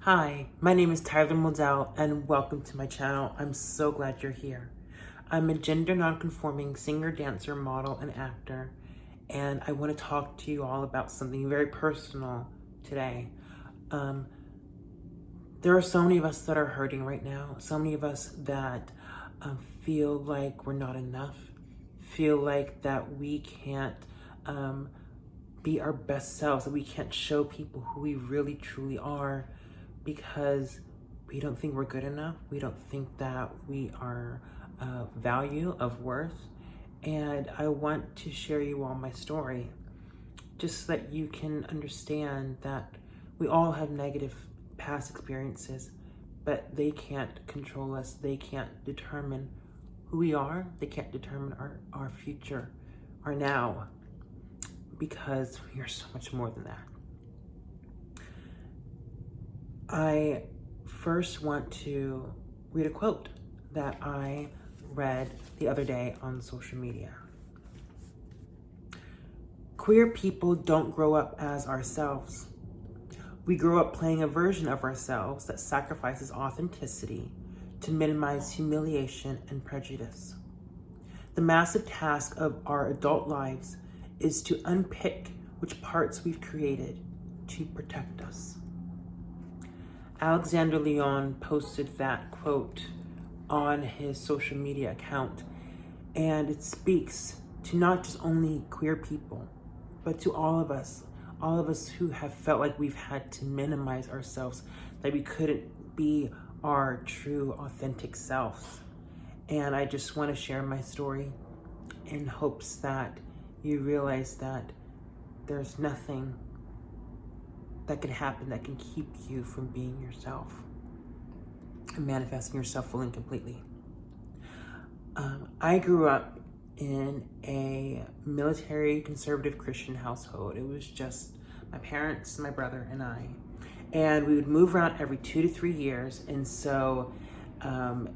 Hi, my name is Tyler Modèle and welcome to my channel. I'm so glad you're here. I'm a gender nonconforming singer, dancer, model, and actor, and I want to talk to you all about something very personal today. There are so many of us that are hurting right now, so many of us that feel like we're not enough, feel like that we can't be our best selves, that we can't show people who we really truly are because we don't think we're good enough. We don't think that we are value, of worth. And I want to share you all my story just so that you can understand that we all have negative past experiences, but they can't control us. They can't determine who we are. They can't determine our future, our now, because we are so much more than that. I first want to read a quote that I read the other day on social media. Queer people don't grow up as ourselves. We grow up playing a version of ourselves that sacrifices authenticity to minimize humiliation and prejudice. The massive task of our adult lives is to unpick which parts we've created to protect us. Alexander Leon posted that quote on his social media account, and it speaks to not just only queer people, but to all of us who have felt like we've had to minimize ourselves, that we couldn't be our true, authentic selves. And I just want to share my story in hopes that you realize that there's nothing that can happen that can keep you from being yourself and manifesting yourself fully and completely. I grew up in a military conservative Christian household. It was just my parents, my brother, and I. And we would move around every 2 to 3 years. And so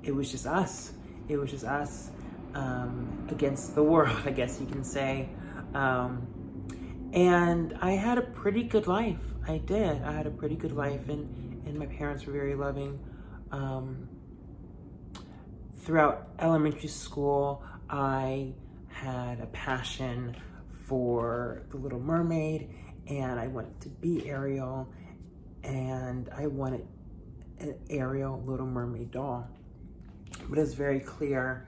it was just us. It was just us against the world, I guess you can say. And I had a pretty good life. I did. I had a pretty good life, and my parents were very loving. Throughout elementary school, I had a passion for The Little Mermaid, and I wanted to be Ariel, and I wanted an Ariel Little Mermaid doll. But it was very clear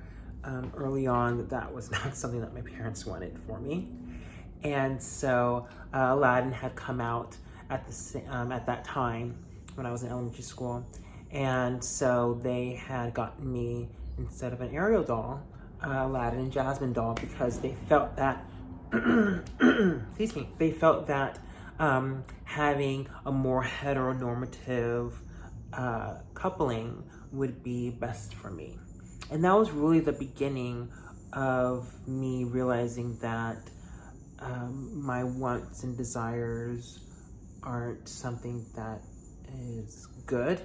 early on that that was not something that my parents wanted for me. And so Aladdin had come out at that time when I was in elementary school. And so they had gotten me, instead of an Ariel doll, Aladdin and Jasmine doll, because they felt that, excuse me, they felt that having a more heteronormative coupling would be best for me. And that was really the beginning of me realizing that my wants and desires aren't something that is good,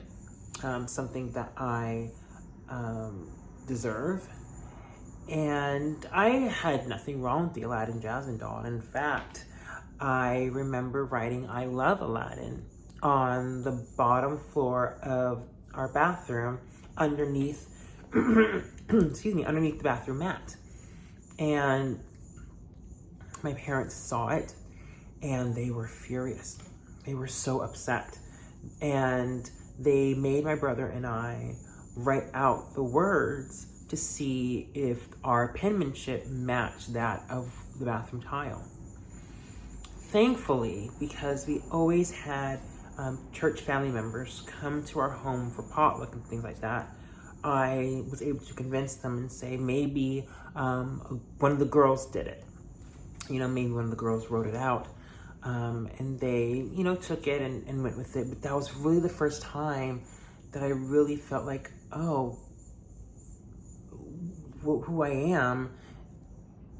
something that I deserve. And I had nothing wrong with the Aladdin Jasmine doll. And in fact, I remember writing "I love Aladdin" on the bottom floor of our bathroom underneath, excuse me, underneath the bathroom mat. And my parents saw it and they were furious. They were so upset. And they made my brother and I write out the words to see if our penmanship matched that of the bathroom tile. Thankfully, because we always had church family members come to our home for potluck and things like that, I was able to convince them and say maybe one of the girls did it. Maybe one of the girls wrote it out. And they, took it and went with it. But that was really the first time that I really felt like, oh, who I am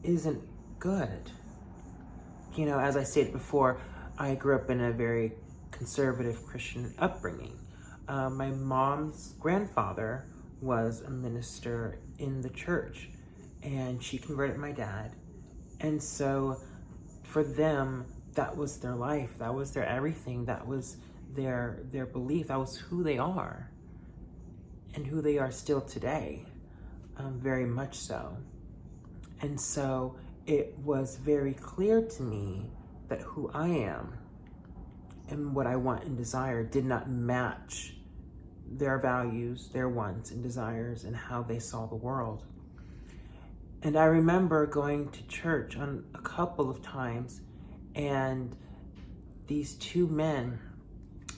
isn't good. As I stated before, I grew up in a very conservative Christian upbringing. My mom's grandfather was a minister in the church, and she converted my dad. And so for them, that was their life. That was their everything. That was their belief. That was who they are, and who they are still today, very much so. And so it was very clear to me that who I am and what I want and desire did not match their values, their wants and desires, and how they saw the world. And I remember going to church on a couple of times, and these two men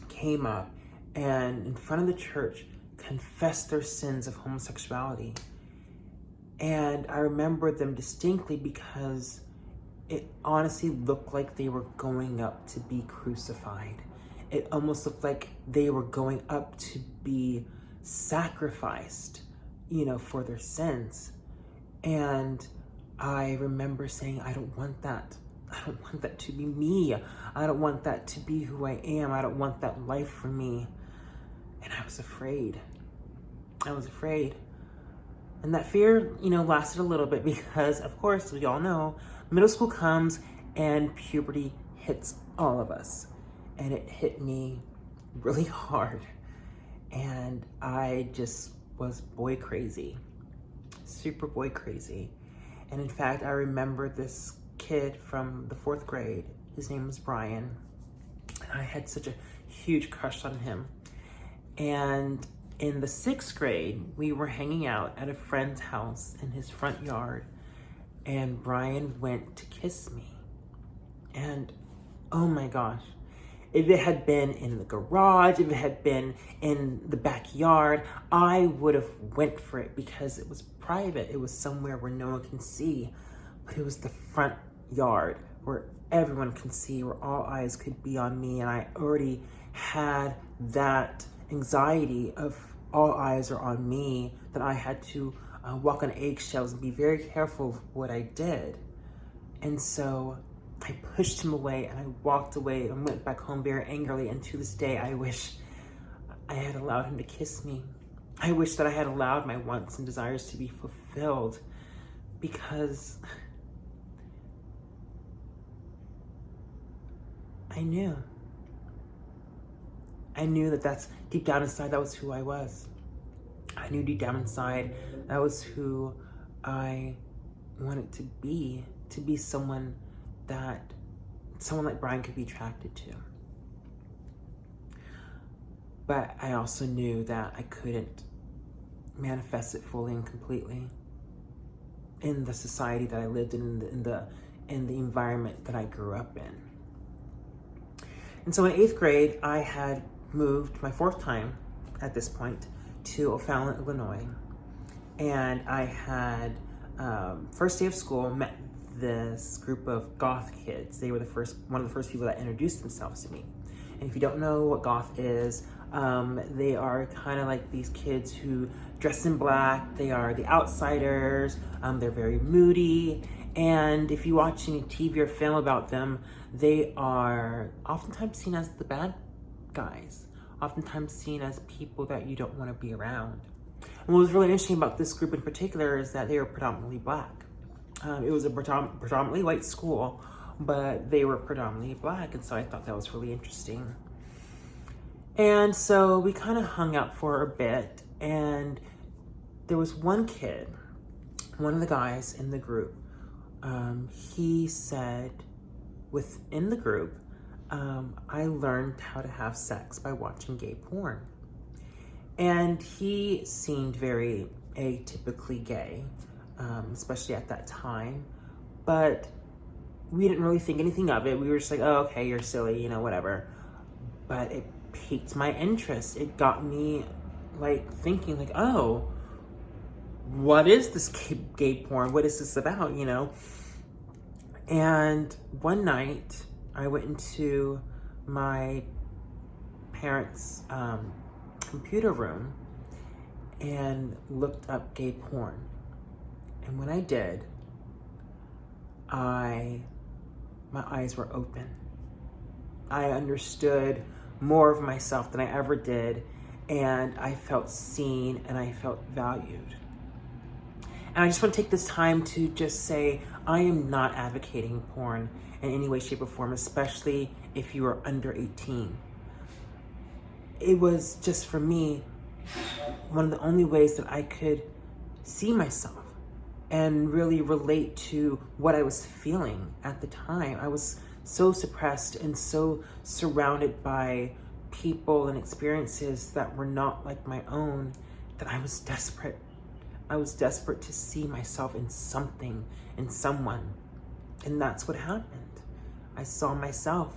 came up and in front of the church confessed their sins of homosexuality. And I remember them distinctly because it honestly looked like they were going up to be crucified. It almost looked like they were going up to be sacrificed, for their sins. And I remember saying, I don't want that. I don't want that to be me. I don't want that to be who I am. I don't want that life for me. And I was afraid. And that fear, lasted a little bit because, of course, we all know, middle school comes and puberty hits all of us. And it hit me really hard. And I just was boy crazy, super boy crazy. And in fact, I remember this kid from the 4th grade. His name was Brian. And I had such a huge crush on him. And in the 6th grade, we were hanging out at a friend's house in his front yard, and Brian went to kiss me. And oh my gosh, if it had been in the garage, if it had been in the backyard, I would have went for it because it was private. It was somewhere where no one can see, but it was the front yard where everyone can see, where all eyes could be on me. And I already had that anxiety of all eyes are on me, that I had to walk on eggshells and be very careful of what I did. And so I pushed him away and I walked away and went back home very angrily. And to this day, I wish I had allowed him to kiss me. I wish that I had allowed my wants and desires to be fulfilled, because I knew that that's deep down inside, that was who I was. I knew deep down inside that was who I wanted to be someone like Brian could be attracted to. But I also knew that I couldn't manifest it fully and completely in the society that I lived in the environment that I grew up in. And so in 8th grade, I had moved my 4th time at this point to O'Fallon, Illinois. And I had, first day of school, met this group of goth kids. They were one of the first people that introduced themselves to me. And if you don't know what goth is, they are kind of like these kids who dress in black. They are the outsiders. They're very moody. And if you watch any TV or film about them, they are oftentimes seen as the bad guys, oftentimes seen as people that you don't want to be around. And what was really interesting about this group in particular is that they were predominantly black. It was a predominantly white school, but they were predominantly black, and so I thought that was really interesting. And so we kind of hung out for a bit, and there was one kid, one of the guys in the group, he said within the group, I learned how to have sex by watching gay porn. And he seemed very atypically gay, especially at that time. But we didn't really think anything of it. We were just like, oh, okay, you're silly, whatever. But it piqued my interest. It got me thinking oh, what is this gay porn? What is this about, And one night I went into my parents' computer room and looked up gay porn. And when I did, my eyes were open. I understood more of myself than I ever did, and I felt seen and I felt valued. And I just want to take this time to just say, I am not advocating porn in any way, shape, or form, especially if you are under 18. it was just, for me, one of the only ways that I could see myself and really relate to what I was feeling at the time. I was so suppressed and so surrounded by people and experiences that were not like my own that I was desperate. I was desperate to see myself in something, in someone. And that's what happened. I saw myself,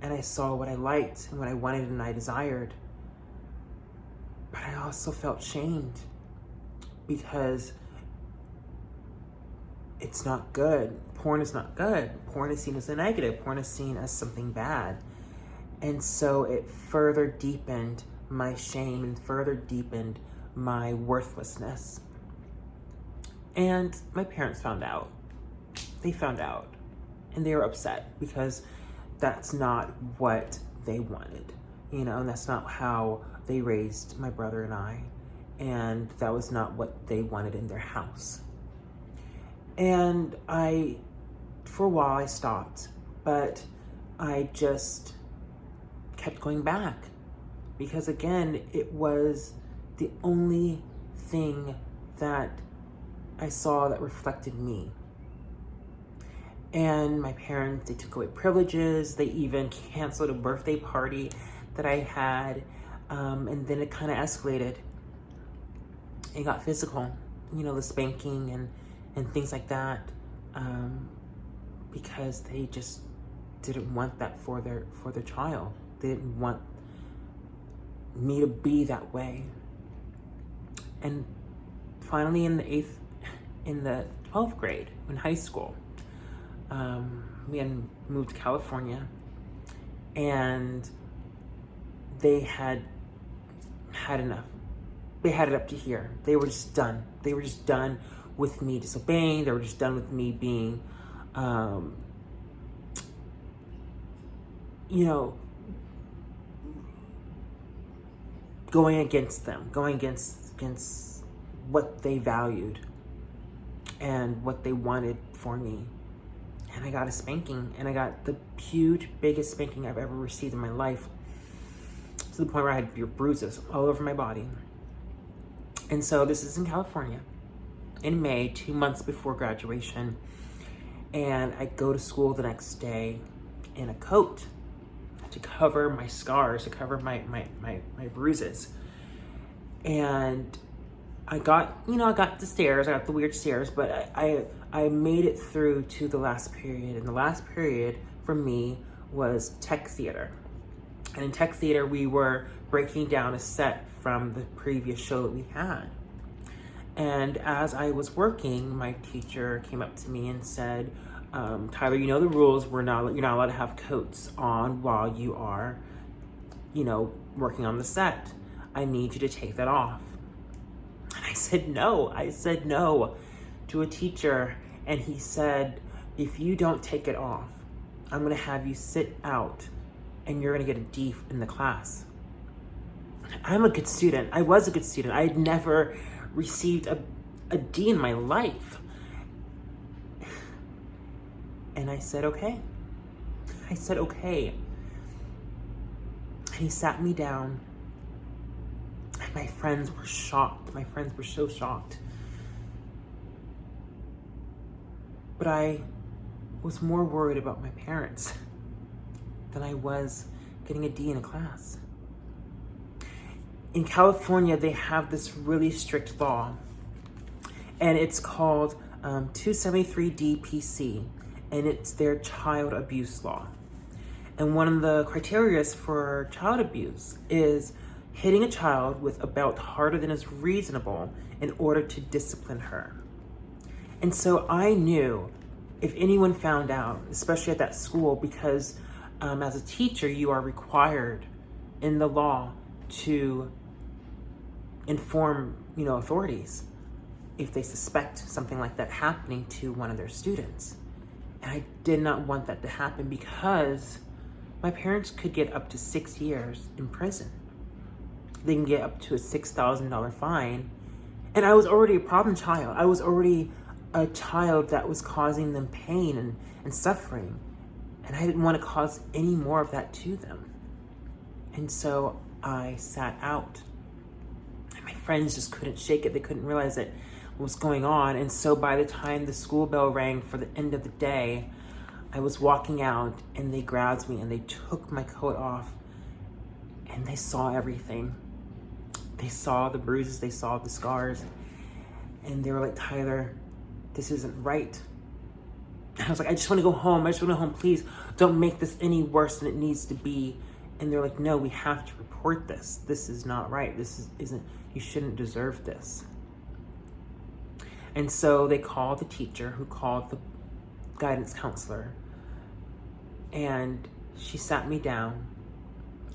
and I saw what I liked and what I wanted and I desired. But I also felt shamed because it's not good. Porn is not good. Porn is seen as a negative. Porn is seen as something bad. And so it further deepened my shame and further deepened my worthlessness. And my parents found out. They found out. And they were upset because that's not what they wanted. And that's not how they raised my brother and I. And that was not what they wanted in their house. And for a while I stopped, but I just kept going back because, again, it was the only thing that I saw that reflected me. And my parents, they took away privileges. They even canceled a birthday party that I had. And then it kind of escalated. It got physical, the spanking and things like that, because they just didn't want that for their child. They didn't want me to be that way. And finally, in the 12th grade, in high school, we had moved to California, and they had enough. They had it up to here. They were just done. They were just done with me disobeying. They were just done with me being, going against them, going against what they valued and what they wanted for me. And I got a spanking, and I got the biggest spanking I've ever received in my life, to the point where I had bruises all over my body. And so this is in California in May, 2 months before graduation. And I go to school the next day in a coat to cover my scars, to cover my bruises. And I got the stairs, I got the weird stairs, but I made it through to the last period. And the last period for me was tech theater. And in tech theater, we were breaking down a set from the previous show that we had. And as I was working, my teacher came up to me and said, Tyler, you know the rules. You're not allowed to have coats on while you are, working on the set. I need you to take that off. And I said no to a teacher. And he said, if you don't take it off, I'm going to have you sit out and you're going to get a D in the class. I'm a good student. I was a good student. I had never received a D in my life. And I said, okay. And he sat me down. And my friends were shocked. My friends were so shocked. But I was more worried about my parents than I was getting a D in a class. In California, they have this really strict law, and it's called 273 DPC, and it's their child abuse law. And one of the criteria for child abuse is hitting a child with a belt harder than is reasonable in order to discipline her. And so I knew if anyone found out, especially at that school, because as a teacher, you are required in the law to inform, authorities if they suspect something like that happening to one of their students. And I did not want that to happen because my parents could get up to 6 years in prison. They can get up to a $6,000 fine. And I was already a problem child. I was already a child that was causing them pain and suffering. And I didn't want to cause any more of that to them. And so I sat out. And my friends just couldn't shake it. They couldn't realize what was going on. And so by the time the school bell rang for the end of the day, I was walking out and they grabbed me and they took my coat off and they saw everything. They saw the bruises, they saw the scars, and they were like, Tyler, this isn't right. And I was like, I just want to go home. I just want to go home. Please don't make this any worse than it needs to be. And they're like, no, we have to report this. This is not right. Isn't, you shouldn't deserve this. And so they called the teacher, who called the guidance counselor, and she sat me down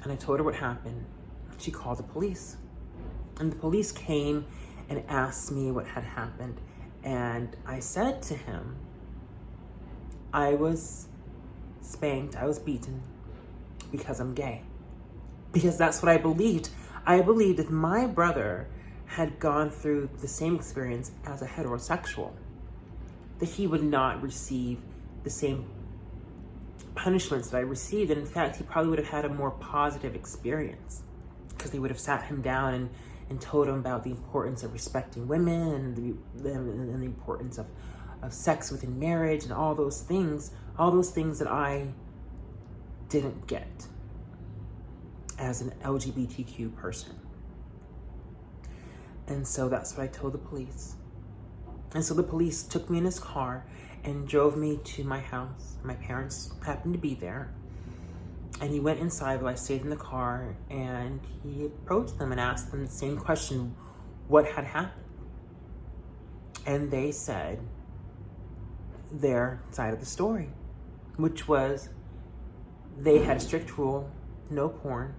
and I told her what happened. She called the police, and the police came and asked me what had happened. And I said to him, I was spanked, I was beaten because I'm gay. Because that's what I believed. I believed if my brother had gone through the same experience as a heterosexual, that he would not receive the same punishments that I received. And in fact, he probably would have had a more positive experience, because they would have sat him down and told him about the importance of respecting women and the importance of sex within marriage and all those things that I didn't get as an LGBTQ person. And so that's what I told the police. And so the police took me in his car and drove me to my house. My parents happened to be there. And he went inside while I stayed in the car, and he approached them and asked them the same question, what had happened? And they said their side of the story, which was they had a strict rule, no porn,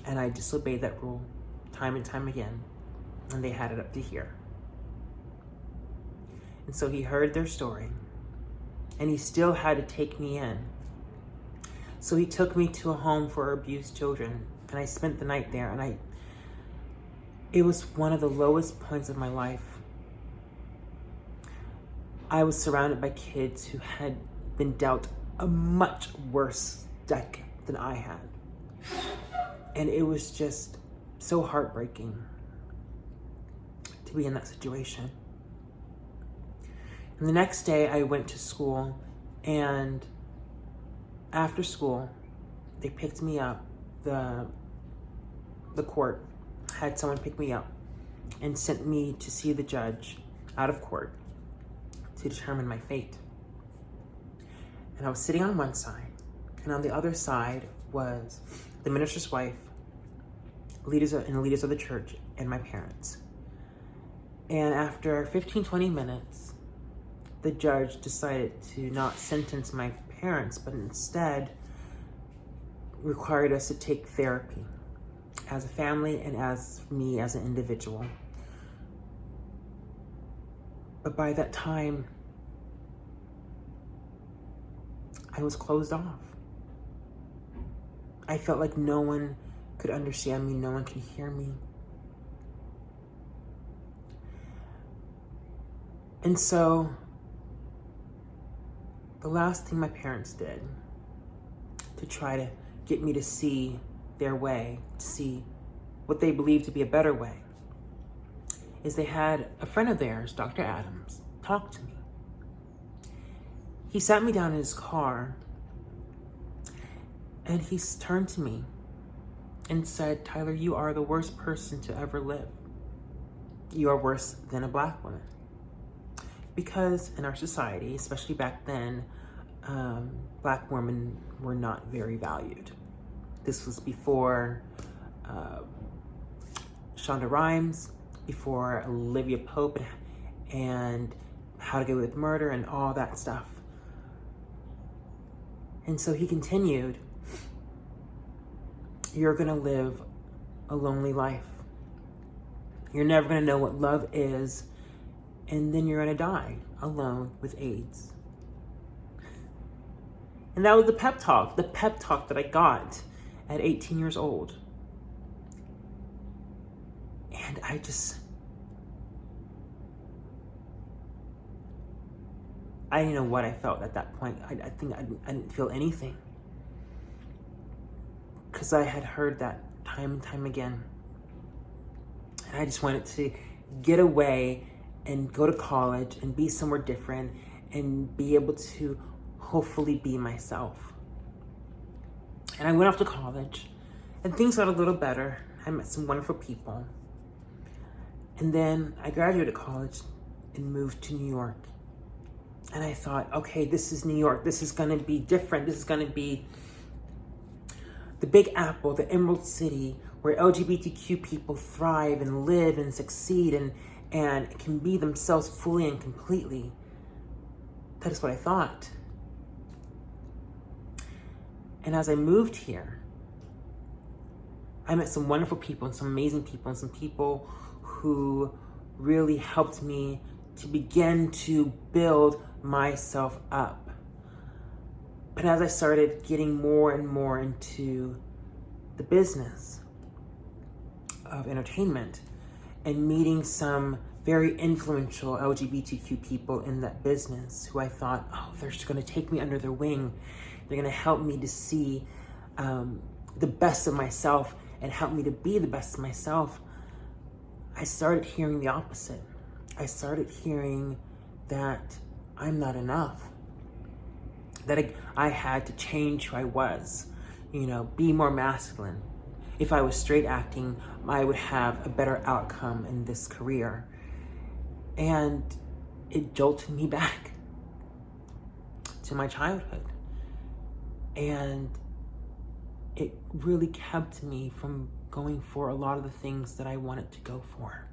and I disobeyed that rule time and time again, and they had it up to here. And so he heard their story, and he still had to take me in. So he took me to a home for abused children, and I spent the night there, and it was one of the lowest points of my life. I was surrounded by kids who had been dealt a much worse deck than I had. And it was just so heartbreaking to be in that situation. And the next day I went to school, and after school, they picked me up. The court had someone pick me up and sent me to see the judge out of court to determine my fate. And I was sitting on one side, and on the other side was the minister's wife, leaders of the church, and my parents. And after 15-20 minutes, the judge decided to not sentence my parents, but instead required us to take therapy as a family and as me as an individual. But by that time, I was closed off. I felt like no one could understand me, no one could hear me. And so the last thing my parents did to try to get me to see their way, to see what they believed to be a better way, is they had a friend of theirs, Dr. Adams, talk to me. He sat me down in his car, and he turned to me and said, Tyler, you are the worst person to ever live. You are worse than a Black woman. Because in our society, especially back then, Black women were not very valued. This was before Shonda Rhimes, before Olivia Pope and How to Get Away with Murder and all that stuff. And so he continued, you're gonna live a lonely life. You're never gonna know what love is, and then you're gonna die alone with AIDS. And that was the pep talk that I got at 18 years old. And I didn't know what I felt at that point. I think I didn't feel anything. Because I had heard that time and time again. And I just wanted to get away and go to college and be somewhere different and be able to hopefully be myself. And I went off to college and things got a little better. I met some wonderful people. And then I graduated college and moved to New York. And I thought, okay, this is New York. This is gonna be different. This is gonna be the Big Apple, the Emerald City, where LGBTQ people thrive and live and succeed and can be themselves fully and completely. That is what I thought. And as I moved here, I met some wonderful people and some amazing people and some people who really helped me to begin to build myself up. But as I started getting more and more into the business of entertainment and meeting some very influential LGBTQ people in that business who I thought, oh, they're just gonna take me under their wing. They're gonna help me to see the best of myself and help me to be the best of myself. I started hearing the opposite. I started hearing that I'm not enough, that I had to change who I was, be more masculine. If I was straight acting, I would have a better outcome in this career. And it jolted me back to my childhood. And it really kept me from going for a lot of the things that I wanted to go for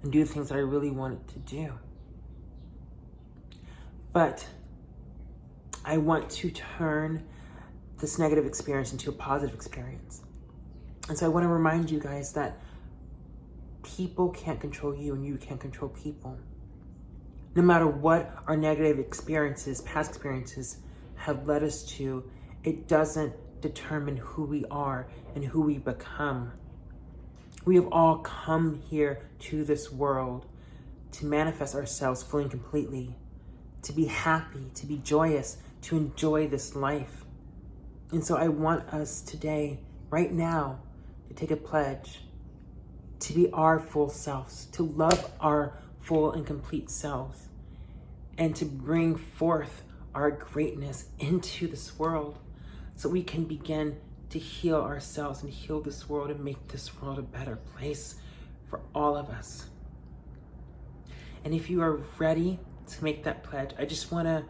and do the things that I really wanted to do. But I want to turn this negative experience into a positive experience. And so I want to remind you guys that people can't control you and you can't control people. No matter what our negative experiences, past experiences have led us to, it doesn't determine who we are and who we become. We have all come here to this world to manifest ourselves fully and completely, to be happy, to be joyous, to enjoy this life. And so I want us today, right now, to take a pledge to be our full selves, to love our full and complete selves, and to bring forth our greatness into this world so we can begin to heal ourselves and heal this world and make this world a better place for all of us. And if you are ready to make that pledge, I just want to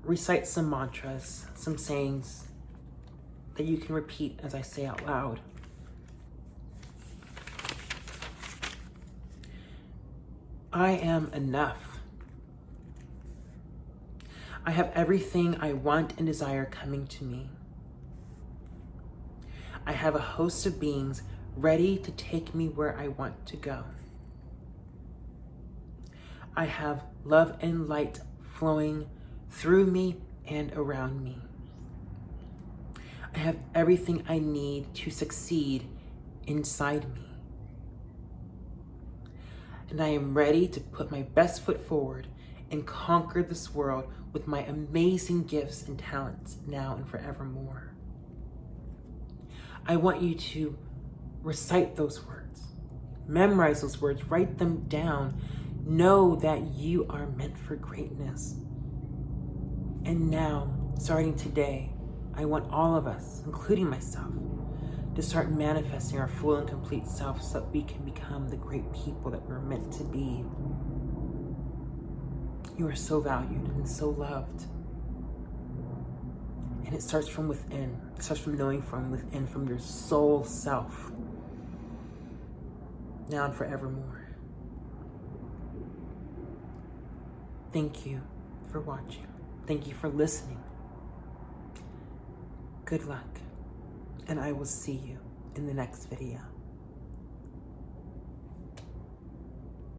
recite some mantras, some sayings that you can repeat as I say out loud. I am enough. I have everything I want and desire coming to me. I have a host of beings ready to take me where I want to go. I have love and light flowing through me and around me. I have everything I need to succeed inside me. And I am ready to put my best foot forward and conquer this world with my amazing gifts and talents now and forevermore. I want you to recite those words, memorize those words, write them down. Know that you are meant for greatness. And now, starting today, I want all of us, including myself, to start manifesting our full and complete self so that we can become the great people that we're meant to be. You are so valued and so loved. And it starts from within. It starts from knowing from within, from your soul self, now and forevermore. Thank you for watching. Thank you for listening. Good luck, and I will see you in the next video.